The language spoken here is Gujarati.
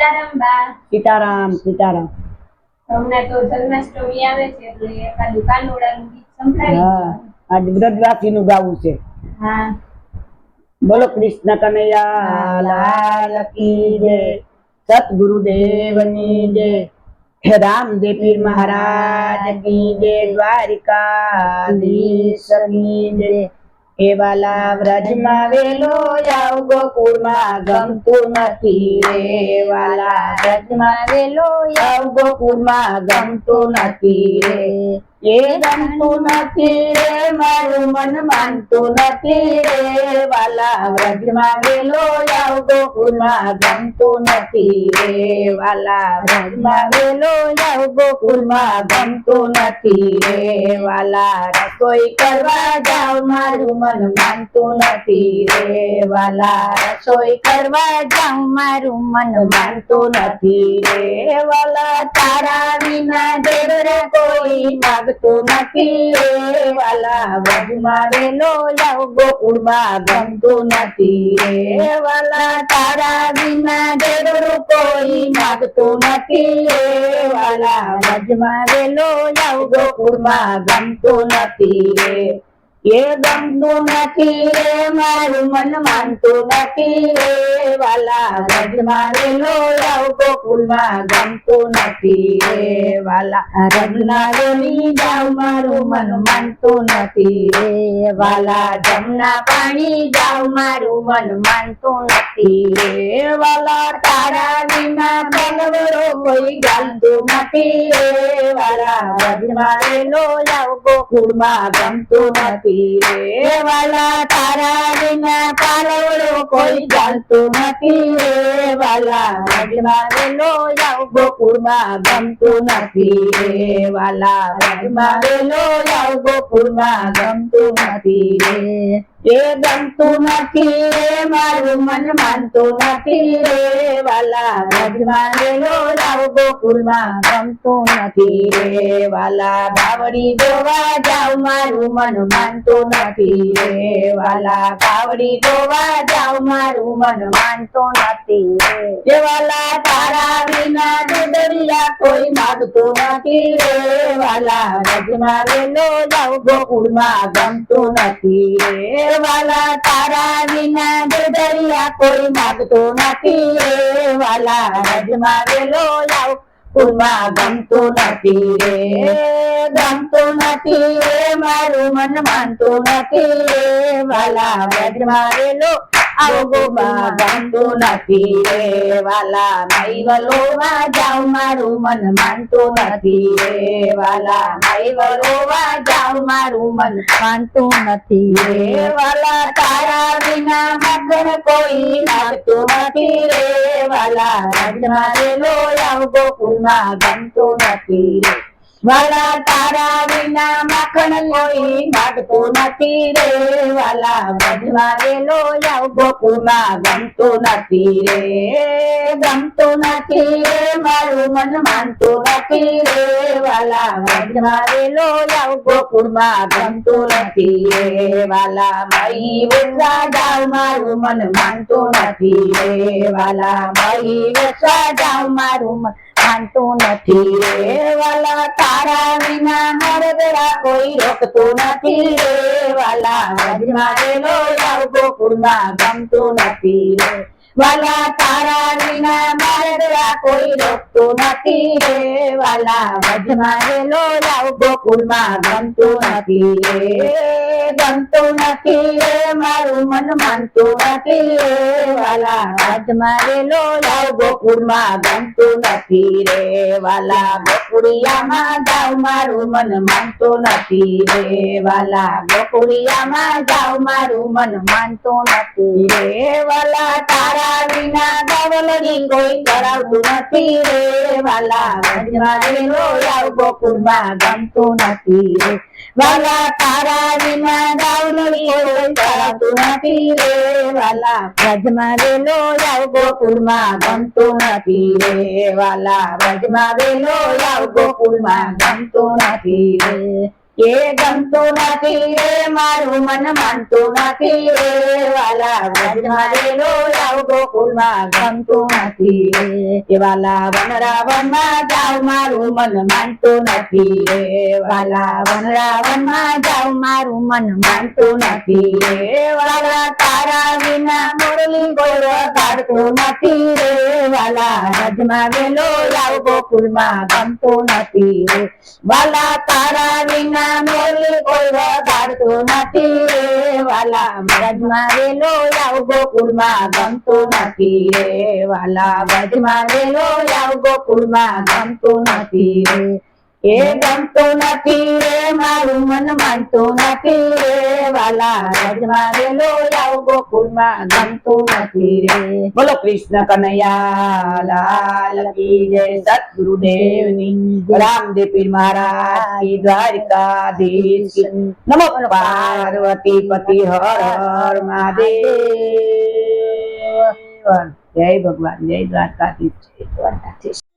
સીતારામ બા. સીતારામ સીતારામ. હમણાં તો જન્માષ્ટમી આવે છે એટલે એકાદું કાનુડાનું ગીત સંભળાવી. હા, આજ વ્રજવાસીનું ગાવું છે. હા. બોલો કૃષ્ણ કનૈયા લાલ કી જય, સતગુરુદેવની જય, રામદેવ પીર મહારાજ કી જય, દ્વારિકાધીશ કી જય. એ વાલા વ્રજમાં વેલો જાવ ગોકુળમાં ગમતું નથી રે, વાલા વ્રજમાં વેલો જાવ ગોકુળમાં ગમતું નથી રે. એ ગમતું નથી રે, મારું મન માનતું નથી રે, વાલા વ્રજમાં વેલો જાવ ગોકુળમાં ગમતું નથી રે, વાલા વ્રજમાં વેલો જાવ ગોકુળમાં ગમતું નથી રે, વાલા રસોઈ કરવા જાવ મારું મન માનતું નથી રે, વાલા રસોઈ કરવા જાવ મારું મન માનતું નથી રે, વાલા તારા વિના દેવ કોઈ માગતું નથી રે, વાલા વ્રજમાં વેલો જાવ ગોકુળમાં ગમતું નથી રે, વાલા તારા વિના દેવ કોઈ માગતું નથી રે, વાલા વ્રજમાં વેલો જાવ ગોકુળમાં ગમતું નથી રે. એ ગમતું નથી રે, મારું મન માનતું નથી રે, વાલા વ્રજમાં વેલો જાવ ગોકુળમાં ગમતું નથી રે, વાલા રમના વેલી જાવ મારું મન માનતું નથી રે, વાલા જમના પાણી જાવ મારું મન માનતું નથી રે, વાલા તારા વિના બલવરો કોઈ ગાલતું નથી રે, વાલા વ્રજમાં વેલો જાવ ગોકુળમાં ગમતું નથી રે, વાલા તારા વિના પાલવડો કોઈ ચાલતું નથી રે, વાલા વ્રજમાં વેલો જાવ ગોકુળમાં ગમતું નથી રે, વાલા વ્રજમાં વેલો જાવ ગોકુળમાં ગમતું નથી રે. એ ગમતું નથી રે, મારું મન માનતું નથી રે, વાલા વ્રજમાં વેલો જાવ ગોકુળમાં ગમતું નથી રે, વાલા બાવડી જોવા જાવ મારું મન માનતું નથી રે, વાલા બાવડી જોવા જાવ મારું મન માનતું નથી રે, વાલા તારા વિના દુદરિયા કોઈ માગતું નથી રે, વાલા વ્રજમાં વેલો જાવ ગોકુળમાં ગમતું નથી રે, વાલા તારા વિના દુદરિયા કોઈ માગતું નથી રે, વાલા વ્રજમાં વેલો જાવ ગોકુળમાં ગમતું નથી રે, ગમતું નથી રે, મારું મન માનતું નથી રે, વાલા વ્રજમાં વેલો આવો ગોકુળમાં ગમતું નથી રે, વાલા મૈવલોમાં જાવ મારું મન માનતું નથી રે, વાલા મૈવલોમાં જાવ મારું મન માનતું નથી રે, વાલા તારા વિના મગન કોઈ લાગતું નથી રે, વાલા વ્રજમાં વેલો આવો ગોકુળમાં ગમતું નથી રે, વાલા તારા વિના માખણ કોઈ માગતું નથી રે, વાલા વ્રજમાં વેલો જાવ ગોકુળમાં ગમતું નથી રે, ગમતું નથી રે, મારું મન માનતું નથી રે, વાલા વ્રજમાં વેલો જાવ ગોકુળમાં ગમતું નથી રે, વાલા મહી વસવા જાવ મારું મન માનતું નથી રે, વાલા મહી વસવા જાવ મારું મન માનતું નથી રે, વાલા તારા વિના હરદરા કોઈ રોકતું નથી રે, વાલા વ્રજમાં વેલો જાવ ગોકુળમાં ગમતું નથી રે, વાલા તારા વિના હરદરા કોઈ રોકતું નથી રે, વાલા વ્રજમાં વેલો જાવ ગોકુળમાં ગમતું નથી રે, ગમતું નથી રે, મારું મન માનતું નથી રે, વાલા વ્રજમાં વેલો જાવ ગોકુળમાં ગમતું નથી રે, વાલા ગોકુળિયામાં જાવ મારું મન માનતું નથી રે, વાલા ગોકુળિયામાં જાવ મારું મન માનતું નથી રે, વાલા તારા વિના ગવલડી કોઈ કરાવતું નથી રે, વાલા વ્રજમાં વેલો જાવ ગોકુળમાં ગમતું નથી રે, વાલા તારા વિના ગવલડી કોઈ કરાવતું નથી રે, વાલા વ્રજમાં વેલો જાવ ગોકુળમાં ગમતું નથી રે, વાલા વ્રજમાં વેલો જાવ ગોકુળમાં ગમતું નથી રે. એ ગમતું નથી રે મારું મન માનતું નથી રે વાલા વ્રજમાં વેલો જાવ ગોકુળમાં ગમતું નથી રે એ વાલા વનરાવનમાં જાવ મારું મન માનતું નથી રે વાલા વનરાવનમાં જાવ મારું મન માનતું નથી રે વાલા તારા વિના મોરલી કોઈ વગાડતું નથી રે વાલા વ્રજમાં વેલો જાવ ગોકુળમાં ગમતું નથી રે વાલા તારા વિના મોરલી કોઈ વગાડતું નથી રે વાલા વ્રજમાં વેલો જાવ ગોકુળમાં ગમતું નથી રે વાલા વ્રજમાં વેલો જાવ ગોકુળમાં ગમતું નથી રે એ ગમતું નથી રે મારું મન માનતું નથી રે વાલા વ્રજમાં વેલો જાવ ગોકુળમાં ગમતું નથી રે બોલો કૃષ્ણ કનૈયા લાલ કી જય સતગુરુદેવની રામદેવ પીર મહારાજ કી દ્વારકાધીશ કી નમો પાર્વતી પતિ હર હર મહાદેવ જય ભગવાન જય દ્વારકાધીશ જય દ્વારકાધીશ